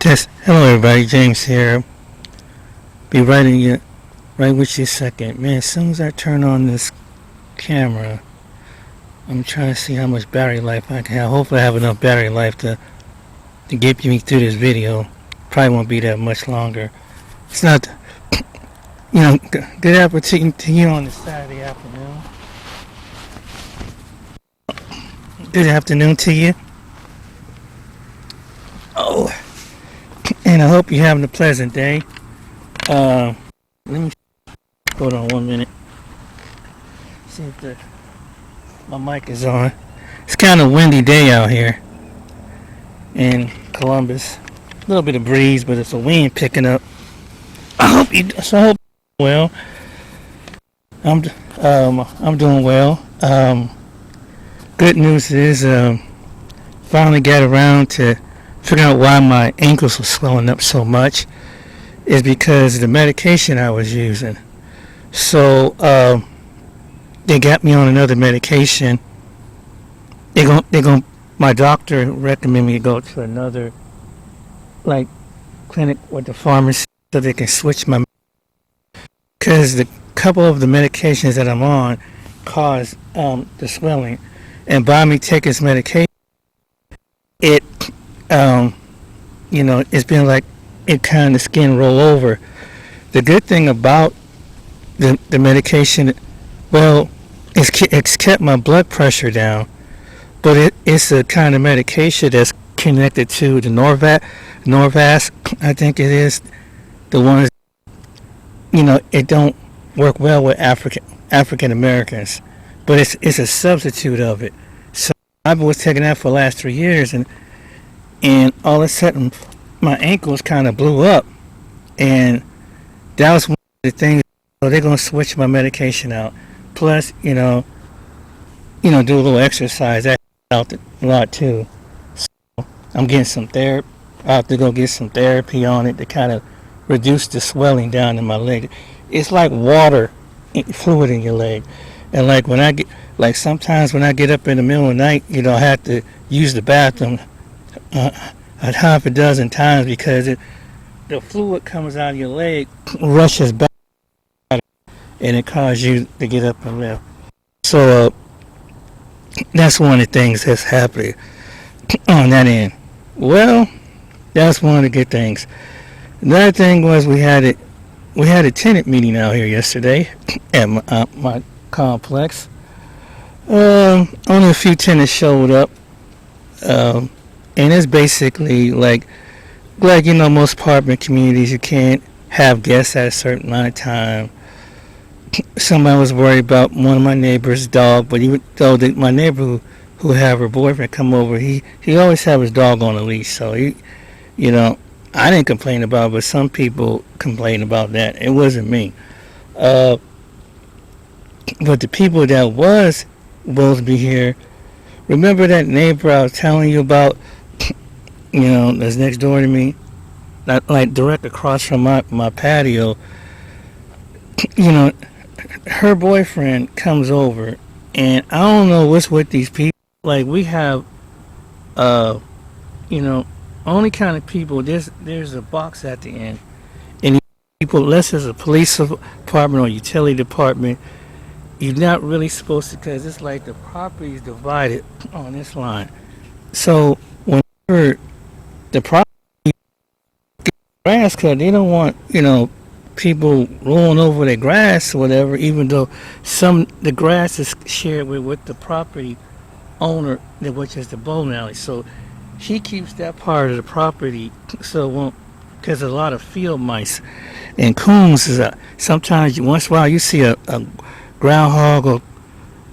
Test. Hello, everybody. James here. Be right in you, right with you second. Man, as soon as I turn on this camera, I'm trying to see how much battery life I can have. Hopefully, I have enough battery life to get me through this video. Probably won't be that much longer. It's not, good appetite to you on this Saturday afternoon. Good afternoon to you. Oh, and I hope you're having a pleasant day. Let me hold on 1 minute. See if my mic is on. It's kind of windy day out here in Columbus. A little bit of breeze, but it's a wind picking up. I hope you're well. I'm doing well. Good news is finally got around to figuring out why my ankles were swelling up so much. Is because of the medication I was using. So they got me on another medication. My doctor recommended me to go to another clinic with the pharmacy so they can switch my, because the couple of the medications that I'm on cause the swelling, and by me taking this medication, it it's been like it kind of skin roll over. The good thing about the medication, well, it's kept my blood pressure down, but it's a kind of medication that's connected to the Norvasc, I think it is, the ones, it don't work well with African Americans, but it's a substitute of it. So I was taking that for the last 3 years, and all of a sudden my ankles kind of blew up, and that was one of the things. So they're gonna switch my medication out. Plus, do a little exercise. That helped a lot too. So I'm getting some therapy. I have to go get some therapy on it to kind of reduce the swelling down in my leg. It's like water fluid in your leg, and sometimes when I get up in the middle of the night, I have to use the bathroom a half a dozen times because the fluid comes out of your leg, rushes back, and it causes you to get up and lift. So that's one of the things that's happening on that end. Well, that's one of the good things. Another thing was we had a tenant meeting out here yesterday at my complex. Only a few tenants showed up, and it's basically like most apartment communities, you can't have guests at a certain amount of time. Somebody was worried about one of my neighbor's dog, but even though my neighbor who had her boyfriend come over, he always have his dog on a leash. So I didn't complain about it, but some people complained about that. It wasn't me. But the people that was supposed to be here, remember that neighbor I was telling you about, that's next door to me, like direct across from my patio. Her boyfriend comes over, and I don't know what's with these people. Like, we have, only kind of people. There's a box at the end, and people, unless it's a police department or utility department, you're not really supposed to, because it's like the property is divided on this line. So whenever the property grass cut, they don't want people rolling over their grass or whatever, even though the grass is shared with the property owner, which is the bowling alley. So she keeps that part of the property, so because there's a lot of field mice and coons. Sometimes once in a while you see a groundhog or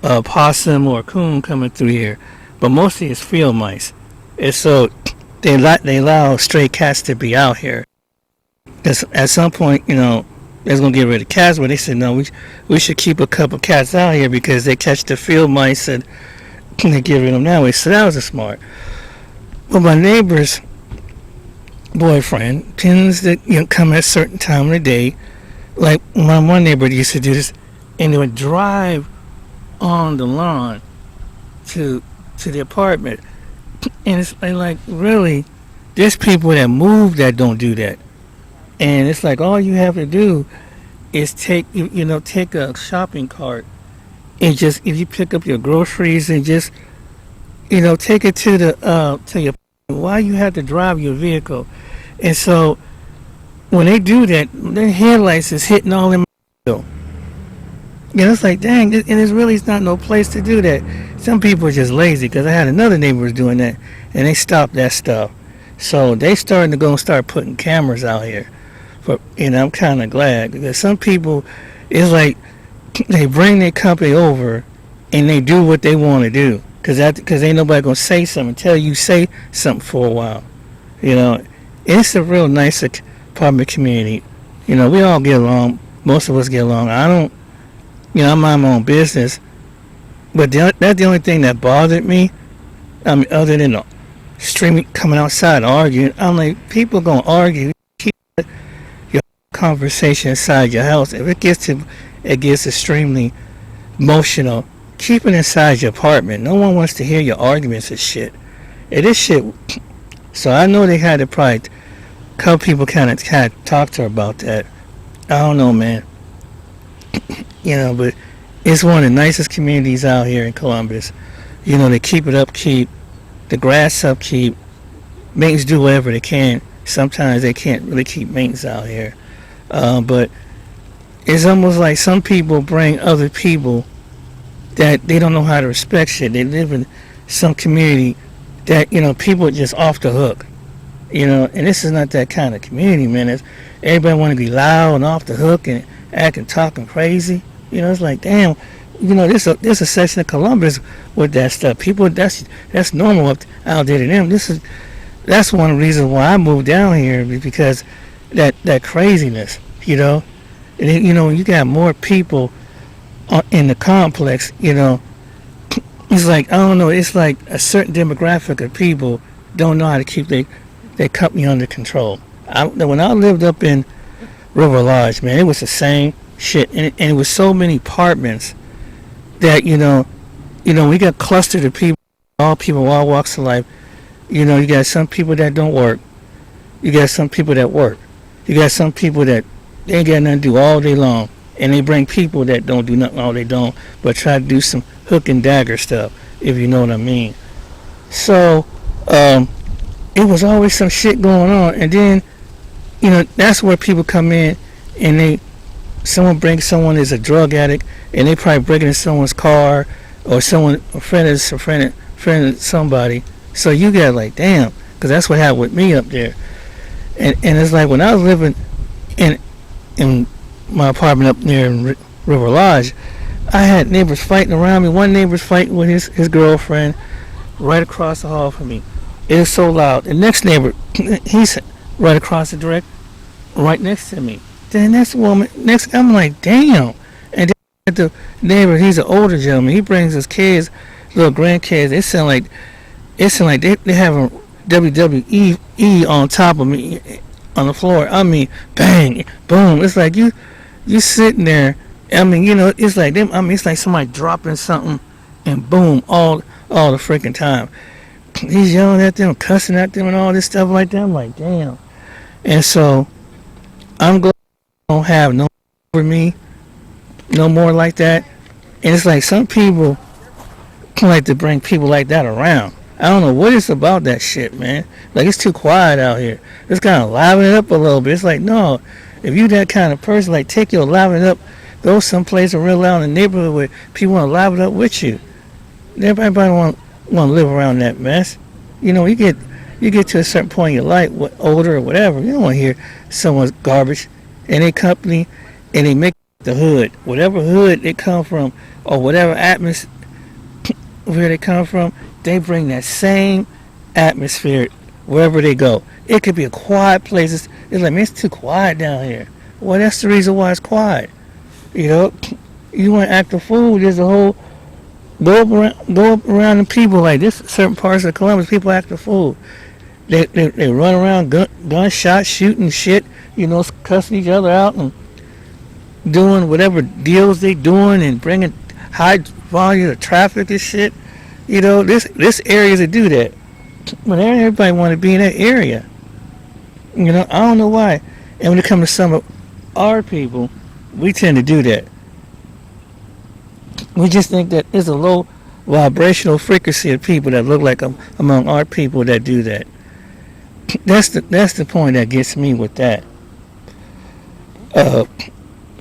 a possum or a coon coming through here, but mostly it's field mice, and so they allow stray cats to be out here. Because at some point, they're going to get rid of cats, but they said, no, we should keep a couple cats out here because they catch the field mice and they get rid of them that way. So that was smart. But my neighbor's boyfriend tends to come at a certain time of the day. Like my one neighbor used to do this, and they would drive on the lawn to the apartment. And it's like, really, There's people that move that don't do that, and it's like all you have to do is take a shopping cart and just if you pick up your groceries and just take it to your why you have to drive your vehicle. And so when they do that, their headlights is hitting all them. It's like, dang, and it's really not no place to do that. Some people are just lazy because I had another neighbor was doing that, and they stopped that stuff. So they starting to go and start putting cameras out here. For I'm kind of glad because some people, it's like they bring their company over and they do what they want to do because ain't nobody gonna say something until you say something for a while. It's a real nice apartment community. We all get along. Most of us get along. I don't. I mind my own business. But that's the only thing that bothered me. I mean, other than the streaming coming outside arguing, I'm like, people gonna argue. Keep your conversation inside your house. If it gets extremely emotional, keep it inside your apartment. No one wants to hear your arguments and shit. And this shit. So I know they had to probably a couple people kind of talk to her about that. I don't know, man. But it's one of the nicest communities out here in Columbus. They keep it upkeep, the grass upkeep. Maintenance do whatever they can. Sometimes they can't really keep maintenance out here. But it's almost like some people bring other people that they don't know how to respect shit. They live in some community that, people are just off the hook. And this is not that kind of community, man. Everybody want to be loud and off the hook and acting, talking crazy. It's like, damn, there's a section of Columbus with that stuff. People, that's normal out there to them. That's one of the reasons why I moved down here, because that craziness, And then, you got more people in the complex, It's like, I don't know, it's like a certain demographic of people don't know how to keep their company under control. When I lived up in River Lodge, man, it was the same shit, and it was so many apartments that we got clustered of people, all walks of life. You got some people that don't work, you got some people that work, you got some people that they ain't got nothing to do all day long, and they bring people that don't do nothing all day long, but try to do some hook and dagger stuff, if you know what I mean. So it was always some shit going on, and then that's where people come in and someone brings someone as a drug addict, and they probably break into someone's car, or a friend of somebody. So you got like, damn, because that's what happened with me up there. And it's like when I was living in my apartment up near River Lodge, I had neighbors fighting around me. One neighbor's fighting with his girlfriend right across the hall from me. It was so loud. The next neighbor, he's right across the direct, right next to me. Then next woman, I'm like, damn. And then the neighbor, he's an older gentleman. He brings his kids, little grandkids. It sound like they have a WWE on top of me on the floor. I mean, bang, boom. It's like you sitting there. I mean, it's like them. I mean, it's like somebody dropping something, and boom, all the freaking time. He's yelling at them, cussing at them, and all this stuff like that. I'm like, damn. And so I'm glad I don't have no over me, no more like that. And it's like some people like to bring people like that around. I don't know what it's about that shit, man. Like, it's too quiet out here. It's kind of liven it up a little bit. It's like, no, if you that kind of person, like, take your liven up, go someplace real loud in the neighborhood where people want to liven it up with you. Everybody want to live around that mess. You get to a certain point in your life, older or whatever, you don't want to hear someone's garbage in their company, and they make the hood, whatever hood they come from, or whatever atmosphere where they come from, they bring that same atmosphere wherever they go. It could be a quiet place. It's like, man, it's too quiet down here. Well, that's the reason why it's quiet. You want to act a fool, there's a whole go up around the people like this. Certain parts of Columbus, people act a fool. They run around gunshot shooting shit, cussing each other out and doing whatever deals they doing and bringing high volume of traffic and shit. This areas that do that. But everybody want to be in that area. You know, I don't know why. And when it comes to some of our people, we tend to do that. We just think that there's a low vibrational frequency of people that look like among our people that do that. That's the point that gets me with that. Uh,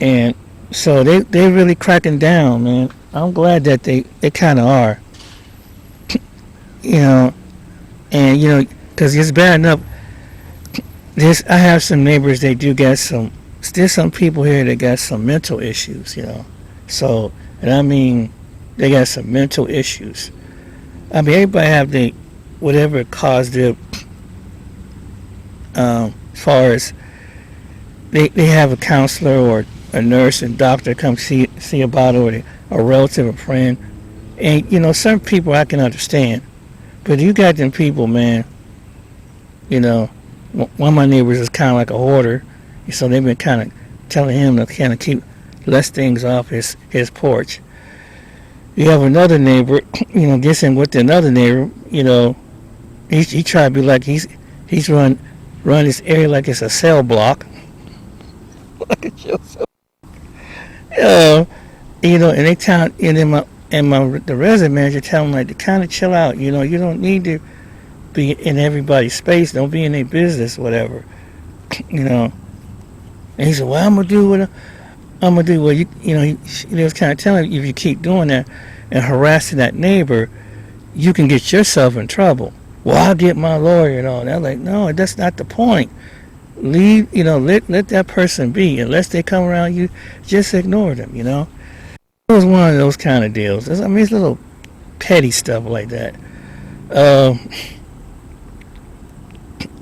and so they really cracking down, man. I'm glad that they kind of are, you know, and you know, because it's bad enough. I have some neighbors. They do get some. There's some people here that got some mental issues, you know. So, and I mean, they got some mental issues. I mean, everybody have the whatever caused it. As far as they have a counselor or a nurse and doctor come see about it, or a relative or friend. And you know, some people I can understand, but you got them people, man. You know, one of my neighbors is kind of like a hoarder, so they've been kind of telling him to kind of keep less things off his porch. You have another neighbor, you know, gets in with another neighbor. You know, he try to be like he's run this area like it's a cell block. Look at yourself. You know, and they tell the resident manager tell them like to kind of chill out. You know, you don't need to be in everybody's space. Don't be in their business, whatever. You know. And he said, "Well, I'm gonna do what I'm gonna do." Well, you know, he was kind of telling you if you keep doing that and harassing that neighbor, you can get yourself in trouble. Well, I'll get my lawyer and all that. Like, no, that's not the point. Leave, you know, let that person be. Unless they come around you, just ignore them, you know. It was one of those kind of deals. I mean, it's little petty stuff like that.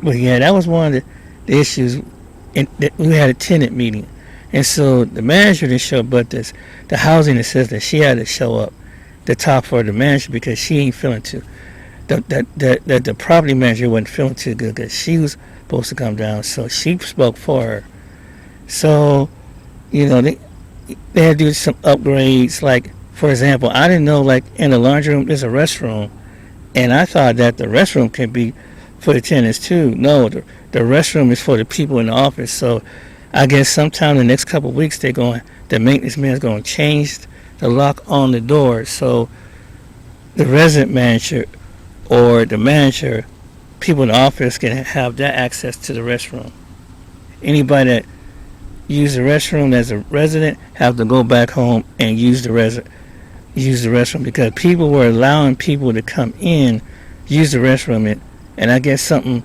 But yeah, that was one of the issues. We had a tenant meeting, and so the manager didn't show up, but the housing assistant, she had to show up to talk for the manager because she ain't feeling too. The property manager wasn't feeling too good because she was supposed to come down, so she spoke for her. So, you know, they had to do some upgrades. Like, for example, I didn't know, like, in the laundry room there's a restroom, and I thought that the restroom could be for the tenants too. No, the restroom is for the people in the office. So I guess sometime in the next couple of weeks the maintenance man is going to change the lock on the door, so the resident manager or the manager, people in the office can have that access to the restroom. Anybody that use the restroom as a resident have to go back home and use the restroom because people were allowing people to come in, use the restroom, and I guess something